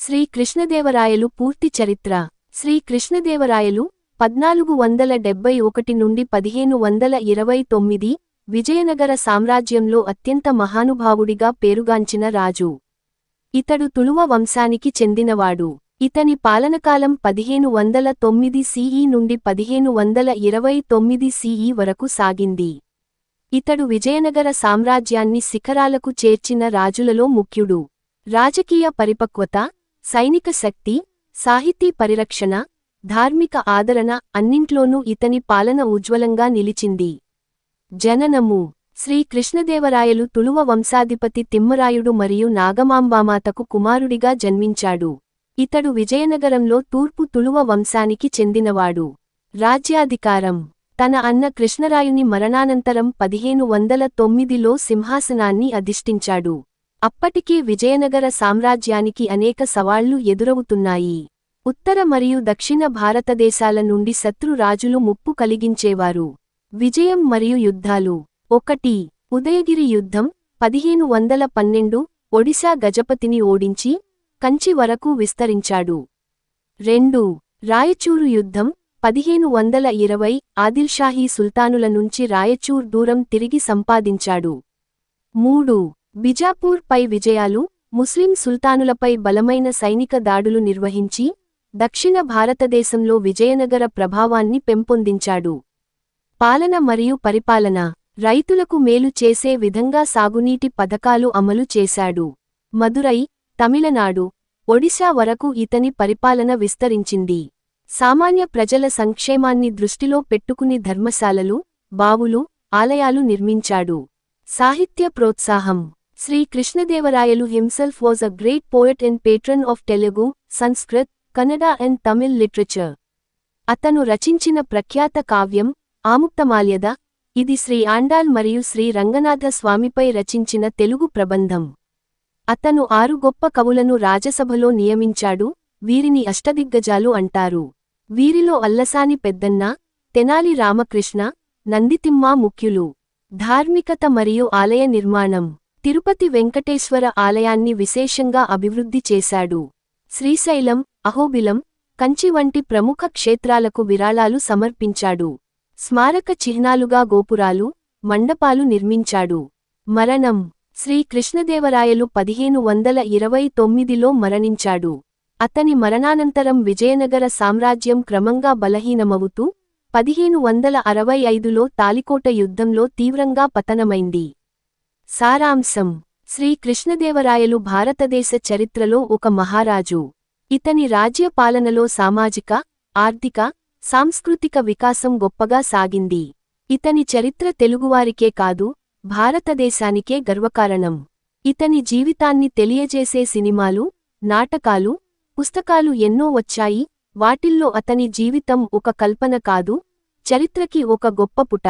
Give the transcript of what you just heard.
శ్రీ కృష్ణదేవరాయలు పూర్తి చరిత్ర. శ్రీ కృష్ణదేవరాయలు 1471 నుండి 1529 విజయనగర సామ్రాజ్యంలో అత్యంత మహానుభావుడిగా పేరుగాంచిన రాజు. ఇతడు తుళువ వంశానికి చెందినవాడు. ఇతని పాలనకాలం 1509 CE నుండి 1529 CE వరకు సాగింది. ఇతడు విజయనగర సామ్రాజ్యాన్ని శిఖరాలకు చేర్చిన రాజులలో ముఖ్యుడు. రాజకీయ పరిపక్వత, సైనిక శక్తి, సాహితీ పరిరక్షణ, ధార్మిక ఆదరణ అన్నింట్లోనూ ఇతని పాలన ఉజ్వలంగా నిలిచింది. జననము. శ్రీ కృష్ణదేవరాయలు తుళువ వంశాధిపతి తిమ్మరాయుడు మరియు నాగమాంబామాతకు కుమారుడిగా జన్మించాడు. ఇతడు విజయనగరంలో తూర్పు తుళువ వంశానికి చెందినవాడు. రాజ్యాధికారం. తన అన్న కృష్ణరాయుని మరణానంతరం 1509లో సింహాసనాన్ని అధిష్ఠించాడు. అప్పటికే విజయనగర సామ్రాజ్యానికి అనేక సవాళ్లు ఎదురవుతున్నాయి. ఉత్తర మరియు దక్షిణ భారతదేశాల నుండి శత్రు రాజులు ముప్పు కలిగించేవారు. విజయం మరియు యుద్ధాలు. 1. ఉదయగిరి యుద్ధం 1512 ఒడిశా గజపతిని ఓడించి కంచి వరకు విస్తరించాడు. 2. రాయచూరు యుద్ధం 1520 ఆదిల్షాహీ సుల్తానుల నుంచి రాయచూర్ దూరం తిరిగి సంపాదించాడు. 3. బిజాపూర్ పై విజయాలు ముస్లిం సుల్తానులపై బలమైన సైనిక దాడులు నిర్వహించి దక్షిణ భారతదేశంలో విజయనగర ప్రభావాన్ని పెంపొందించాడు. పాలన మరియు పరిపాలన. రైతులకు మేలు చేసే విధంగా సాగునీటి పథకాలు అమలు చేశాడు. మదురై, తమిళనాడు, ఒడిశా వరకు ఇతని పరిపాలన విస్తరించింది. సామాన్య ప్రజల సంక్షేమాన్ని దృష్టిలో పెట్టుకుని ధర్మశాలలు, బావులు, ఆలయాలు నిర్మించాడు. సాహిత్య ప్రోత్సాహం. శ్రీ కృష్ణదేవరాయలు himself was a great poet and patron of Telugu, Sanskrit, Kannada and Tamil literature. అతను రచించిన ప్రఖ్యాత కావ్యం ఆముక్తమాల్యద. ఇది శ్రీ ఆండాళ్ మరియు శ్రీ రంగనాథ స్వామిపై రచించిన తెలుగు ప్రబంధం. అతను 6 గొప్ప కవులను రాజసభలో నియమించాడు. వీరిని అష్టదిగ్గజాలు అంటారు. వీరిలో అల్లసాని పెద్దన్న, తెనాలి రామకృష్ణ, నందితిమ్మ ముఖ్యులు. ధార్మికత మరియు ఆలయ నిర్మాణం. తిరుపతి వెంకటేశ్వర ఆలయాన్ని విశేషంగా అభివృద్ధి చేశాడు. శ్రీశైలం, అహోబిలం, కంచి వంటి ప్రముఖ క్షేత్రాలకు విరాళాలు సమర్పించాడు. స్మారక చిహ్నాలుగా గోపురాలు, మండపాలు నిర్మించాడు. మరణం. శ్రీ కృష్ణదేవరాయలు 1529లో మరణించాడు. అతని మరణానంతరం విజయనగర సామ్రాజ్యం క్రమంగా బలహీనమవుతూ 1565లో తాలికోట యుద్ధంలో తీవ్రంగా పతనమైంది. సారాంశం. శ్రీ కృష్ణదేవరాయలు భారతదేశ చరిత్రలో ఒక మహారాజు. ఇతని రాజ్య పాలనలో సామాజిక, ఆర్థిక, సాంస్కృతిక వికాసం గొప్పగా సాగింది. ఇతని చరిత్ర తెలుగువారికే కాదు, భారతదేశానికే గర్వకారణం. ఇతని జీవితాన్ని తెలియజేసే సినిమాలు, నాటకాలు, పుస్తకాలు ఎన్నో వచ్చాయి. వాటిల్లో అతని జీవితం ఒక కల్పన కాదు, చరిత్రకి ఒక గొప్ప పుట.